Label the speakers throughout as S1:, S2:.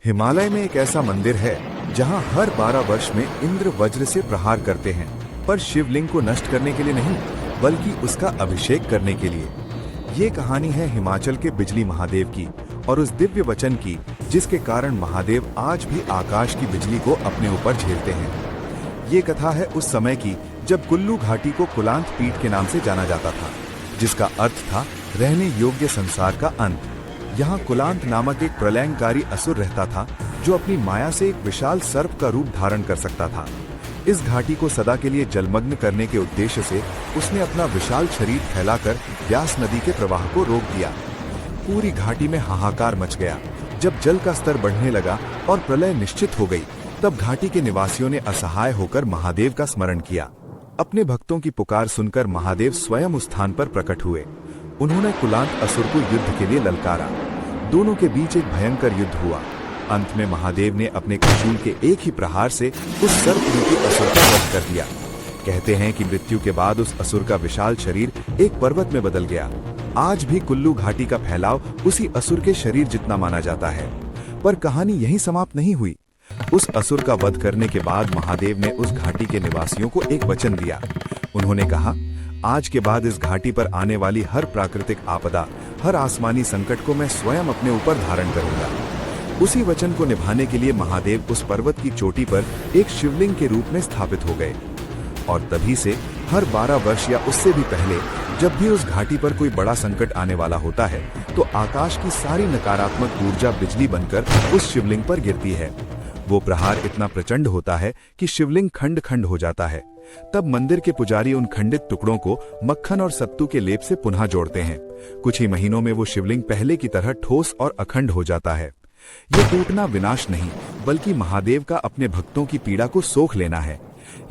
S1: हिमालय में एक ऐसा मंदिर है जहां हर 12 वर्ष में इंद्र वज्र से प्रहार करते हैं, पर शिवलिंग को नष्ट करने के लिए नहीं, बल्कि उसका अभिषेक करने के लिए। ये कहानी है हिमाचल के बिजली महादेव की और उस दिव्य वचन की जिसके कारण महादेव आज भी आकाश की बिजली को अपने ऊपर झेलते हैं। ये कथा है उस समय की जब कुल्लू घाटी को कुलांत पीठ के नाम से जाना जाता था, जिसका अर्थ था रहने योग्य संसार का अंत। यहाँ कुलांत नामक एक प्रलयंकारी असुर रहता था जो अपनी माया से एक विशाल सर्प का रूप धारण कर सकता था। इस घाटी को सदा के लिए जलमग्न करने के उद्देश्य से उसने अपना विशाल शरीर फैलाकर व्यास नदी के प्रवाह को रोक दिया। पूरी घाटी में हाहाकार मच गया। जब जल का स्तर बढ़ने लगा और प्रलय निश्चित हो गई, तब घाटी के निवासियों ने असहाय होकर महादेव का स्मरण किया। अपने भक्तों की पुकार सुनकर महादेव स्वयं उस स्थान पर प्रकट हुए। उन्होंने कुलांत असुर को युद्ध के लिए ललकारा। दोनों के बीच एक भयंकर युद्ध हुआ। अंत में महादेव ने अपने त्रिशूल के एक ही प्रहार से उस सर्परूपी असुर का वध कर दिया। कहते हैं कि मृत्यु के बाद उस असुर का विशाल शरीर एक पर्वत में बदल गया। आज भी कुल्लू घाटी का फैलाव उसी असुर के शरीर जितना माना जाता है। पर कहानी यहीं समाप्त नहीं हुई। उस असुर का वध करने के बाद महादेव ने उस घाटी के निवासियों को एक वचन दिया। उन्होंने कहा, आज के बाद इस घाटी पर आने वाली हर प्राकृतिक आपदा, हर आसमानी संकट को मैं स्वयं अपने ऊपर धारण करूंगा। उसी वचन को निभाने के लिए महादेव उस पर्वत की चोटी पर एक शिवलिंग के रूप में स्थापित हो गए। और तभी से हर 12 वर्ष या उससे भी पहले जब भी उस घाटी पर कोई बड़ा संकट आने वाला होता है, तो आकाश की सारी नकारात्मक ऊर्जा बिजली बनकर उस शिवलिंग पर गिरती है। वो प्रहार इतना प्रचंड होता है कि शिवलिंग खंड खंड हो जाता है। तब मंदिर के पुजारी उन खंडित टुकड़ों को मक्खन और सत्तू के लेप से पुनः जोड़ते हैं। कुछ ही महीनों में वो शिवलिंग पहले की तरह ठोस और अखंड हो जाता है। ये टूटना विनाश नहीं, बल्कि महादेव का अपने भक्तों की पीड़ा को सोख लेना है।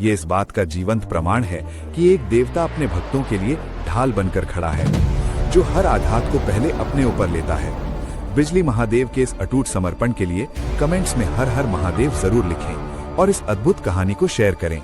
S1: ये इस बात का जीवंत प्रमाण है कि एक देवता अपने भक्तों के लिए ढाल बनकर खड़ा है, जो हर आघात को पहले अपने ऊपर लेता है। बिजली महादेव के इस अटूट समर्पण के लिए कमेंट्स में हर हर महादेव जरूर लिखें और इस अद्भुत कहानी को शेयर करें।